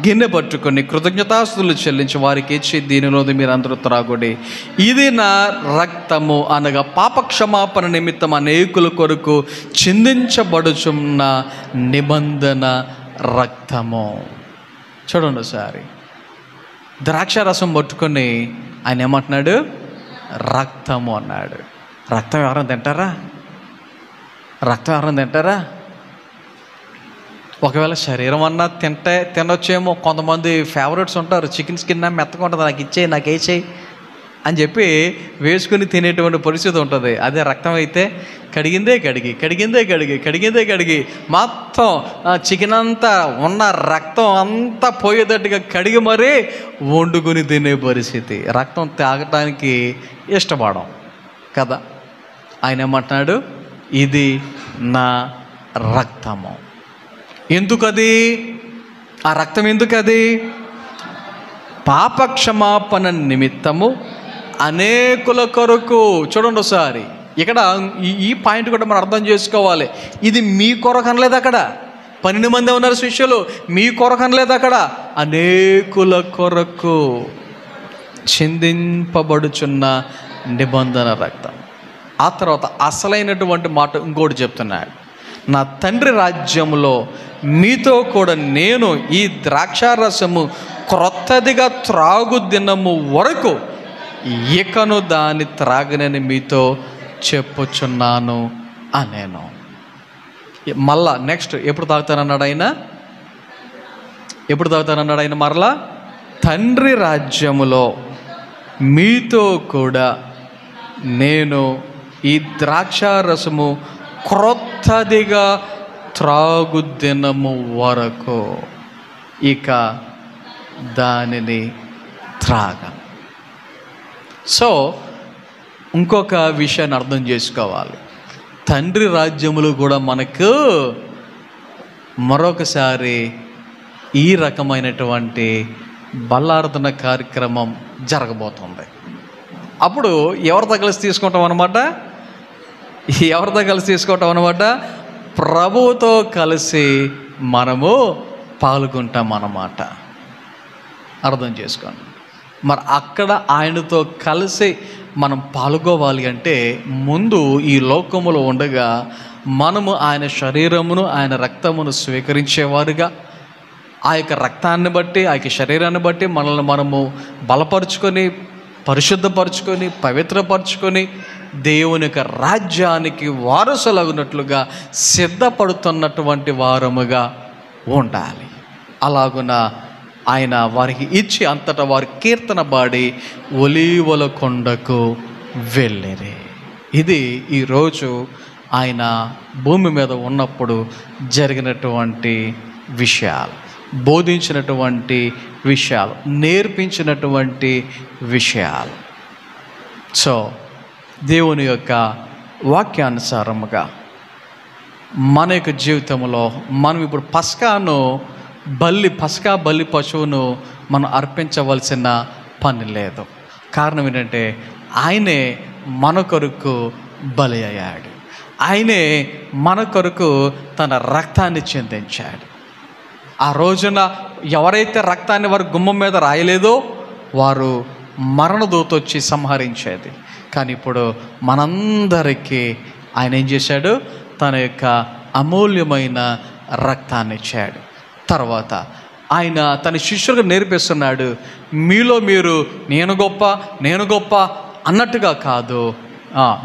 గిన్నె పట్టుకొని కృతజ్ఞతాస్తుతులు చెల్లించి వారికి ఇచ్చి, దీనిలోది మీరు అందరూ త్రాగుడి, ఇది నా రక్తము అనగా పాపక్షమాపణ నిమిత్తం అనేకుల కొరకు చిందించబడుచున్న నిబంధన రక్తము. చూడండి ఒకసారి, ద్రాక్షారసం పట్టుకొని ఆయన ఏమంటున్నాడు, రక్తము అన్నాడు. రక్తం ఎవరైనా తింటారా? ఒకవేళ శరీరం అన్నా తినొచ్చేమో. కొంతమంది ఫేవరెట్స్ ఉంటారు, చికెన్ స్కిన్ మెత్తగా ఉంటుంది, నాకు ఇచ్చేయి, నాకు వేసేయి అని చెప్పి వేసుకుని తినేటువంటి పరిస్థితి ఉంటుంది. అదే రక్తం అయితే కడిగిందే కడిగి మొత్తం చికెన్ అంతా ఉన్న రక్తం అంతా పోయేటట్టుగా కడిగి మరీ వండుకొని తినే పరిస్థితి. రక్తం తాగటానికి ఇష్టపడం కదా. ఆయన ఏమంటున్నాడు, ఇది నా రక్తము. ఎందుకది, ఆ రక్తం ఎందుకది? పాపక్షమాపణ నిమిత్తము అనేకుల కొరకు. చూడండి ఒకసారి, ఇక్కడ ఈ పాయింట్ కూడా మనం అర్థం చేసుకోవాలి. ఇది మీ కొరకు అనలేదు, అక్కడ 12 మంది ఉన్నారు శిష్యులు, మీ కొరకు అనలేదు అక్కడ, అనేకుల కొరకు చిందింపబడుచున్న నిబంధన రక్తం. ఆ తర్వాత అసలైనటువంటి మాట ఇంకోటి చెప్తున్నాడు, నా తండ్రి రాజ్యములో మీతో కూడా నేను ఈ ద్రాక్షారసము క్రొత్తదిగా త్రాగు దినము వరకు ఇకను దాన్ని త్రాగనని మీతో చెప్పుచున్నాను అనేను. మళ్ళా నెక్స్ట్ ఎప్పుడు తాగుతానన్నాడు ఆయన, ఎప్పుడు తాగుతానన్నాడు ఆయన మరలా? తండ్రి రాజ్యములో మీతో కూడా నేను ఈ ద్రాక్షారసము క్రొత్తదిగా త్రాగు దినము వరకు ఇక దానిని త్రాగను. సో ఇంకొక విషయాన్ని అర్థం చేసుకోవాలి. తండ్రి రాజ్యములు కూడా మనకు మరొకసారి ఈ రకమైనటువంటి బల్లార్దన కార్యక్రమం జరగబోతుంది. అప్పుడు ఎవరితో కలిసి తీసుకుంటాం అన్నమాట? ప్రభువుతో కలిసి మనము పాల్గొంటాం అన్నమాట. అర్థం చేసుకోండి. మరి అక్కడ ఆయనతో కలిసి మనం పాల్గొవాలి అంటే ముందు ఈ లోకములో ఉండగా మనము ఆయన శరీరమును ఆయన రక్తమును స్వీకరించేవారుగా, ఆ యొక్క రక్తాన్ని బట్టి ఆ యొక్క శరీరాన్ని బట్టి మనల్ని మనము బలపరుచుకొని, పరిశుద్ధపరచుకొని, పవిత్రపరచుకొని దేవుని యొక్క రాజ్యానికి వారసులగునట్లుగా సిద్ధపడుతున్నటువంటి వారముగా ఉండాలి. అలాగున ఆయన వారికి ఇచ్చి అంతటా వారి కీర్తన పాడి ఒలీవల కొండకు వెళ్ళిరి. ఇది ఈరోజు ఆయన భూమి మీద ఉన్నప్పుడు జరిగినటువంటి విషయాలు, బోధించినటువంటి విషయాలు, నేర్పించినటువంటి విషయాలు. సో దేవుని యొక్క వాక్యానుసారముగా మన యొక్క జీవితంలో మనం ఇప్పుడు పస్కా బలి పశువును మనం అర్పించవలసిన పని లేదు. కారణం ఏంటంటే ఆయనే మన కొరకు బలి అయ్యాడు. ఆయనే మన కొరకు తన రక్తాన్ని చిందించాడు. ఆ రోజున ఎవరైతే రక్తాన్ని వారి గుమ్మం మీద రాయలేదో వారు మరణదూత వచ్చి సంహరించేది. కానీ ఇప్పుడు మనందరికీ ఆయన ఏం చేశాడు? తన యొక్క అమూల్యమైన రక్తాన్ని ఇచ్చాడు. తర్వాత ఆయన తన శిష్యులకు నేర్పిస్తున్నాడు, మీలో మీరు నేను గొప్ప అన్నట్టుగా కాదు,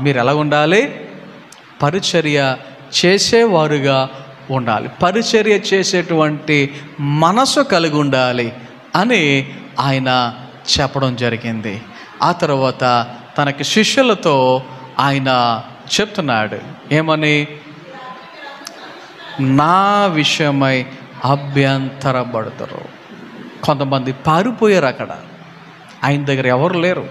మీరు ఎలా ఉండాలి? పరిచర్య చేసేవారుగా ఉండాలి, పరిచర్య చేసేటువంటి మనసు కలిగి ఉండాలి అని ఆయన చెప్పడం జరిగింది. ఆ తర్వాత తనకి శిష్యులతో ఆయన చెప్తున్నాడు ఏమని? నా విషయమై అభ్యంతరపడతారు. కొంతమంది పారిపోయారు. అక్కడ ఆయన దగ్గర ఎవరు లేరు.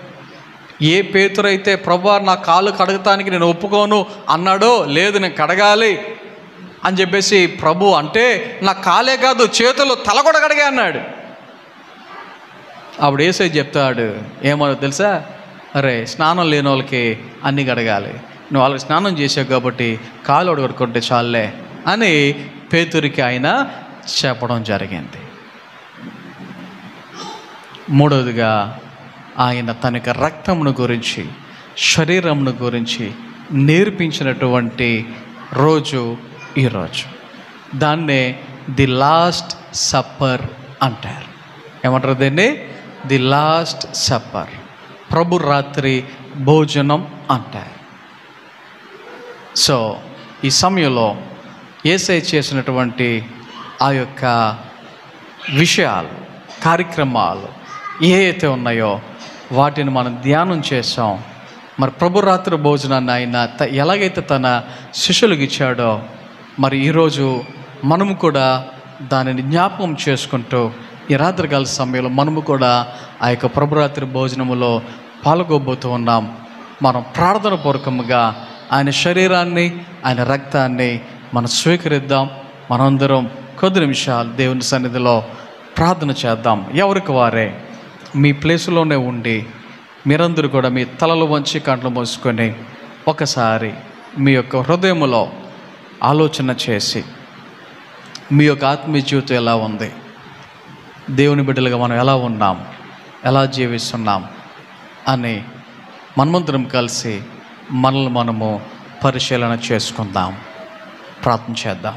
ఏ పేతురు అయితే ప్రభువా నా కాళ్ళు కడగటానికి నేను ఒప్పుకోను అన్నాడో, లేదు నేను కడగాలి అని చెప్పేసి ప్రభు అంటే నా కాలే కాదు చేతులు తల కూడా కడిగా అన్నాడు. అప్పుడు యేసయ్య చెప్తాడు ఏమో తెలుసా? అరే స్నానం లేని వాళ్ళకి అన్నీ కడగాలి, నువ్వు వాళ్ళకి స్నానం చేసావు కాబట్టి కాలు కడుక్కుంటే చాలే అని పేతురికి ఆయన చెప్పడం జరిగింది. మూడవదిగా ఆయన తన యొక్క రక్తమును గురించి, శరీరమును గురించి నేర్పించినటువంటి రోజు ఈరోజు. దాన్నే ది లాస్ట్ సప్పర్ అంటారు. ఏమంటారు దీన్ని? ది లాస్ట్ సప్పర్, ప్రభు రాత్రి భోజనం అంటారు. సో ఈ సమయంలో యేసయ్య చేసినటువంటి ఆ యొక్క విషయాలు, కార్యక్రమాలు ఏవైతే ఉన్నాయో వాటిని మనం ధ్యానం చేసాం. మరి ప్రభు రాత్రి భోజనాన్ని ఆయన ఎలాగైతే తన శిష్యులకు ఇచ్చాడో మరి ఈరోజు మనము కూడా దానిని జ్ఞాపకం చేసుకుంటూ ఈ రాత్రికాల సమయంలో మనము కూడా ఆ యొక్క ప్రభురాత్రి భోజనములో పాల్గొబోతూ ఉన్నాం. మనం ప్రార్థన పూర్వకముగా ఆయన శరీరాన్ని, ఆయన రక్తాన్ని మనం స్వీకరిద్దాం. మనందరం కొద్ది నిమిషాలు దేవుని సన్నిధిలో ప్రార్థన చేద్దాం. ఎవరికి వారే మీ ప్లేసులోనే ఉండి మీరందరూ కూడా మీ తలలు వంచి కంట్లు మూసుకొని ఒకసారి మీ యొక్క హృదయములో ఆలోచన చేసి మీ యొక్క ఆత్మీయ జీవితం ఎలా ఉంది, దేవుని బిడ్డలుగా మనం ఎలా ఉన్నాం, ఎలా జీవిస్తున్నాం అని మనమందరం కలిసి మనల్ని మనము పరిశీలన చేసుకుందాం. ప్రార్థన చేద్దాం.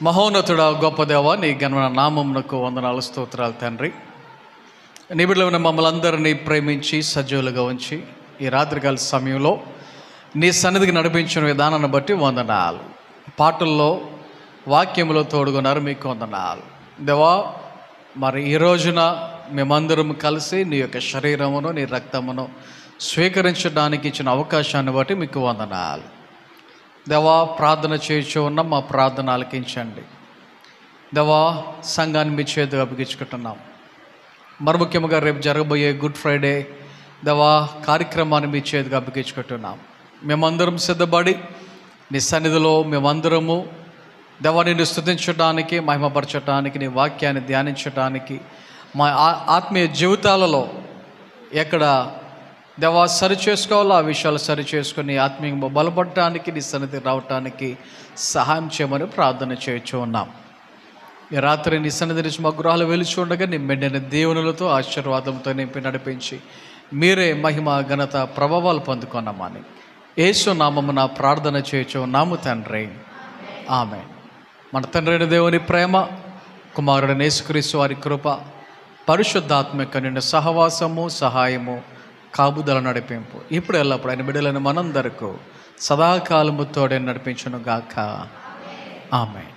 మహోన్నతుడా, గొప్ప దేవా, నీ ఘనమైన నామమునకు వందనాలు, స్తోత్రాలు తండ్రి. నీ బిడ్డలైన మమ్మల్ని అందరినీ ప్రేమించి సజీవులుగా ఉంచి ఈ రాత్రికాల సమయంలో నీ సన్నిధికి నడిపించిన విధానాన్ని బట్టి వందనాలు. పాటల్లో వాక్యంలో తోడుగున్నారు, మీకు వందనాలు దేవా. మరి ఈ రోజున మేమందరం కలిసి నీ యొక్క శరీరమును నీ రక్తమును స్వీకరించడానికి ఇచ్చిన అవకాశాన్ని బట్టి మీకు వందనాలు దేవా. ప్రార్థన చేయించు ఉన్న మా ప్రార్థన ఆలకించండి దేవా. సంఘాన్ని మీ చేతిగా అప్పగించుకుంటున్నాం. మరి ముఖ్యంగా రేపు జరగబోయే గుడ్ ఫ్రైడే దేవా కార్యక్రమాన్ని మీ చేతిగా అప్పగించుకుంటున్నాం. మేమందరం సిద్ధపడి నీ సన్నిధిలో మేమందరము దేవా నిన్ను స్తుతించడానికి, మహిమపరచడానికి, నీ వాక్యాన్ని ధ్యానించడానికి, మా ఆత్మీయ జీవితాలలో ఎక్కడ దేవా సరి చేసుకోవాలో ఆ విషయాలు సరి చేసుకుని ఆత్మీయంగా బలపడటానికి నీ సన్నిధికి రావటానికి సహాయం చేయమని ప్రార్థన చేయొచ్చు ఉన్నాం. ఈ రాత్రి నీ సన్నిధి నుంచి మా గృహాలు వెలిచి ఉండగా నీ మెండిన దేవునులతో ఆశీర్వాదంతో నింపి నడిపించి మీరే మహిమ ఘనత ప్రభావాలు పొందుకున్నామని యేసు నామమున ప్రార్థన చేయొచ్చు ఉన్నాము తండ్రి, ఆమేన్. మన తండ్రి అయిన దేవుని ప్రేమ, కుమారుడైన యేసుక్రీస్తు వారి కృప, పరిశుద్ధాత్మ యొక్క నిండు సహవాసము, సహాయము, కాపుదల, నడిపింపు ఇప్పుడు ఎల్లప్పుడు ఆయన బిడ్డలైన మనందరకు సదాకాలము తోడే నడిపించును గాక. ఆమేన్.